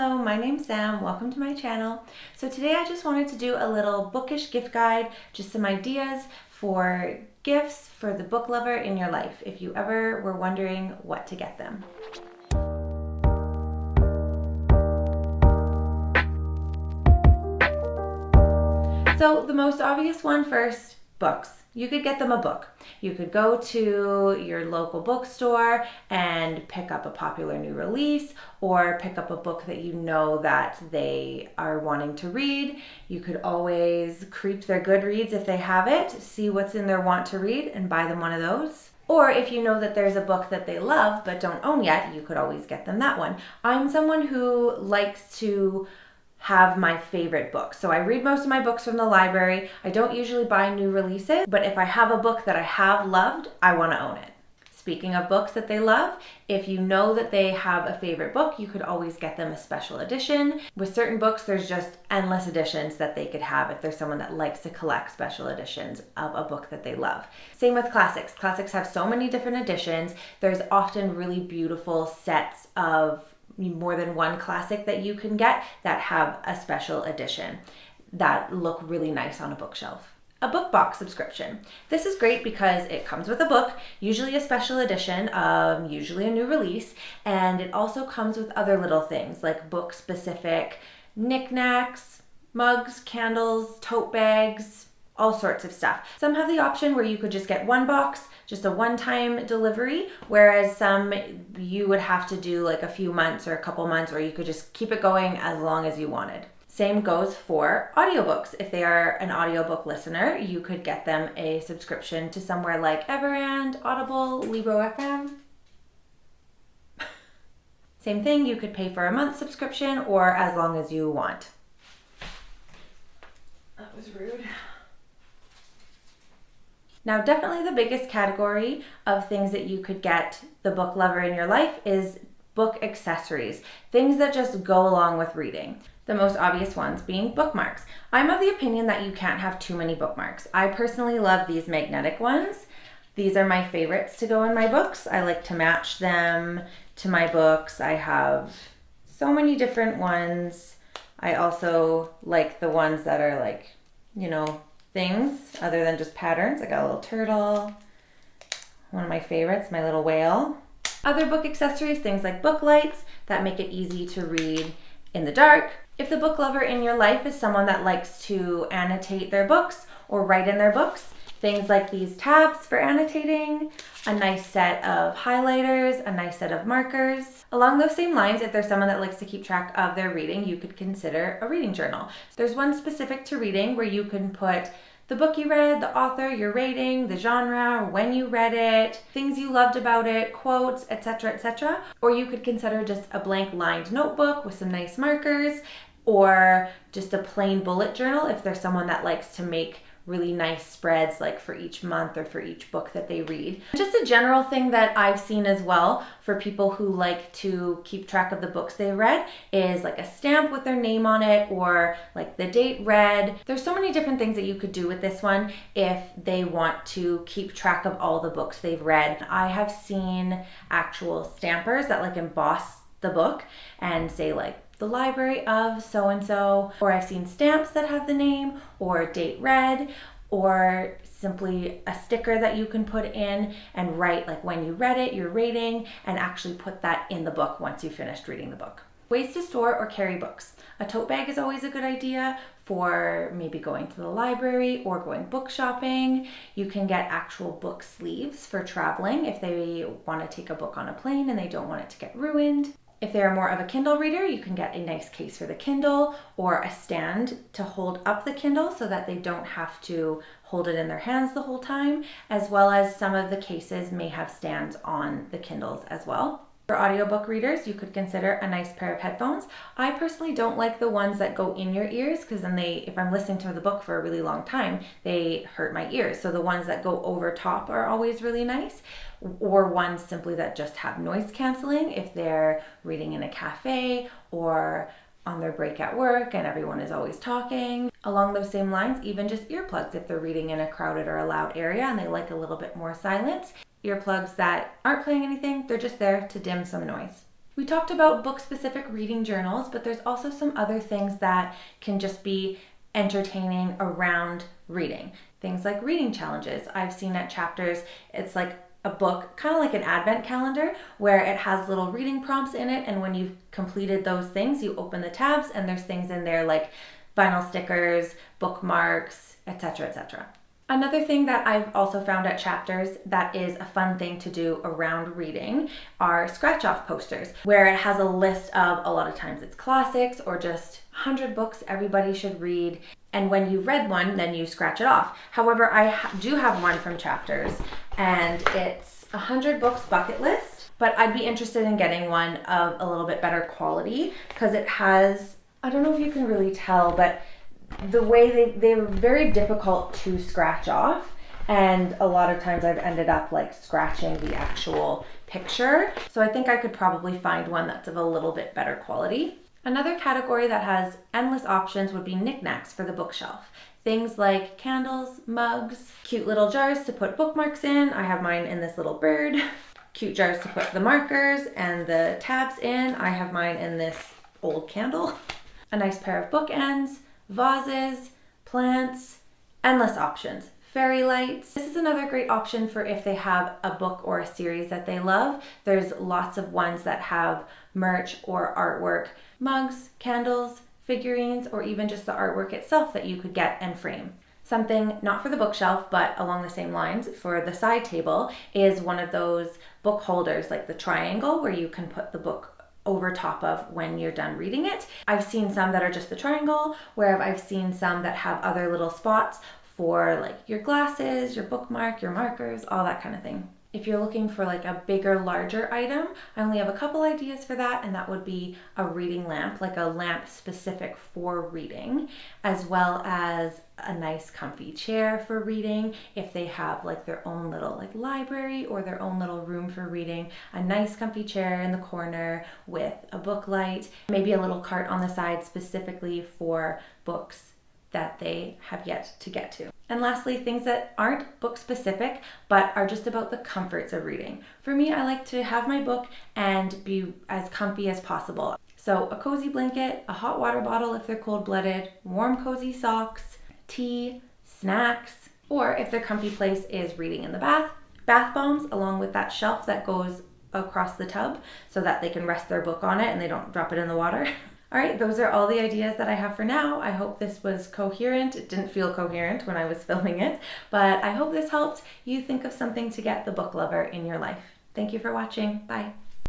Hello, my name's Sam. Welcome to my channel. So today I just wanted to do a little bookish gift guide, just some ideas for gifts for the book lover in your life, if you ever were wondering what to get them. So the most obvious one first, books. You could get them a book. You could go to your local bookstore and pick up a popular new release or pick up a book that you know that they are wanting to read. You could always creep their Goodreads if they have it, see what's in their want to read and buy them one of those. Or if you know that there's a book that they love but don't own yet, you could always get them that one. I'm someone who likes to have my favorite books. So I read most of my books from the library. I don't usually buy new releases, but if I have a book that I have loved, I want to own it. Speaking of books that they love, if you know that they have a favorite book, you could always get them a special edition. With certain books, there's just endless editions that they could have if there's someone that likes to collect special editions of a book that they love. Same with classics. Classics have so many different editions. There's often really beautiful sets of more than one classic that you can get that have a special edition that look really nice on a bookshelf. A book box subscription. This is great because it comes with a book, usually a special edition, usually a new release, and it also comes with other little things like book specific knickknacks, mugs, candles, tote bags, all sorts of stuff. Some have the option where you could just get one box, just a one-time delivery, whereas some you would have to do like a few months or a couple months, or you could just keep it going as long as you wanted. Same goes for audiobooks. If they are an audiobook listener, you could get them a subscription to somewhere like Everand, Audible, Libro FM. Same thing, you could pay for a month subscription or as long as you want. That was rude. Now, definitely the biggest category of things that you could get the book lover in your life is book accessories, things that just go along with reading. The most obvious ones being bookmarks. I'm of the opinion that you can't have too many bookmarks. I personally love these magnetic ones. These are my favorites to go in my books. I like to match them to my books. I have so many different ones. I also like the ones that are like, things other than just patterns. I got a little turtle, one of my favorites, my little whale. Other book accessories, things like book lights that make it easy to read in the dark. If the book lover in your life is someone that likes to annotate their books or write in their books, things like these tabs for annotating, a nice set of highlighters, a nice set of markers. Along those same lines, if there's someone that likes to keep track of their reading, you could consider a reading journal. There's one specific to reading where you can put the book you read, the author, your rating, the genre, when you read it, things you loved about it, quotes, etc., etc. Or you could consider just a blank lined notebook with some nice markers, or just a plain bullet journal if there's someone that likes to make really nice spreads like for each month or for each book that they read. Just a general thing that I've seen as well for people who like to keep track of the books they read is like a stamp with their name on it or like the date read. There's so many different things that you could do with this one if they want to keep track of all the books they've read. I have seen actual stampers that like emboss the book and say like the library of so-and-so, or I've seen stamps that have the name or date read, or simply a sticker that you can put in and write like when you read it, your rating, and actually put that in the book once you finished reading the book. Ways to store or carry books. A tote bag is always a good idea for maybe going to the library or going book shopping. You can get actual book sleeves for traveling if they want to take a book on a plane and they don't want it to get ruined. If they're more of a Kindle reader, you can get a nice case for the Kindle or a stand to hold up the Kindle so that they don't have to hold it in their hands the whole time, as well as some of the cases may have stands on the Kindles as well. For audiobook readers, you could consider a nice pair of headphones. I personally don't like the ones that go in your ears because then if I'm listening to the book for a really long time, they hurt my ears. So the ones that go over top are always really nice, or ones simply that just have noise canceling if they're reading in a cafe or on their break at work and everyone is always talking. Along those same lines, even just earplugs if they're reading in a crowded or a loud area and they like a little bit more silence. Earplugs that aren't playing anything, they're just there to dim some noise. We talked about book-specific reading journals, but there's also some other things that can just be entertaining around reading. Things like reading challenges. I've seen at Chapters, it's like a book, kind of like an advent calendar, where it has little reading prompts in it, and when you've completed those things, you open the tabs and there's things in there like vinyl stickers, bookmarks, etc., etc. Another thing that I've also found at Chapters that is a fun thing to do around reading are scratch-off posters, where it has a list of, a lot of times it's classics or just 100 books everybody should read. And when you read one, then you scratch it off. However, I do have one from Chapters, and it's 100 books bucket list, but I'd be interested in getting one of a little bit better quality because it has, I don't know if you can really tell, but the way they were very difficult to scratch off, and a lot of times I've ended up like scratching the actual picture. So I think I could probably find one that's of a little bit better quality. Another category that has endless options would be knickknacks for the bookshelf. Things like candles, mugs, cute little jars to put bookmarks in. I have mine in this little bird. Cute jars to put the markers and the tabs in. I have mine in this old candle. A nice pair of bookends, vases, plants, endless options. Fairy lights. This is another great option for if they have a book or a series that they love. There's lots of ones that have merch or artwork, mugs, candles, figurines, or even just the artwork itself that you could get and frame. Something not for the bookshelf, but along the same lines for the side table is one of those book holders, like the triangle, where you can put the book over top of when you're done reading it. I've seen some that are just the triangle, where I've seen some that have other little spots for like your glasses, your bookmark, your markers, all that kind of thing. If you're looking for like a bigger, larger item, I only have a couple ideas for that, and that would be a reading lamp, like a lamp specific for reading, as well as a nice comfy chair for reading. If they have like their own little like library or their own little room for reading, a nice comfy chair in the corner with a book light, maybe a little cart on the side specifically for books that they have yet to get to. And lastly, things that aren't book specific, but are just about the comforts of reading. For me, I like to have my book and be as comfy as possible. So a cozy blanket, a hot water bottle if they're cold-blooded, warm cozy socks, tea, snacks, or if their comfy place is reading in the bath bombs along with that shelf that goes across the tub so that they can rest their book on it and they don't drop it in the water. All right, those are all the ideas that I have for now. I hope this was coherent. It didn't feel coherent when I was filming it, but I hope this helped you think of something to get the book lover in your life. Thank you for watching. Bye.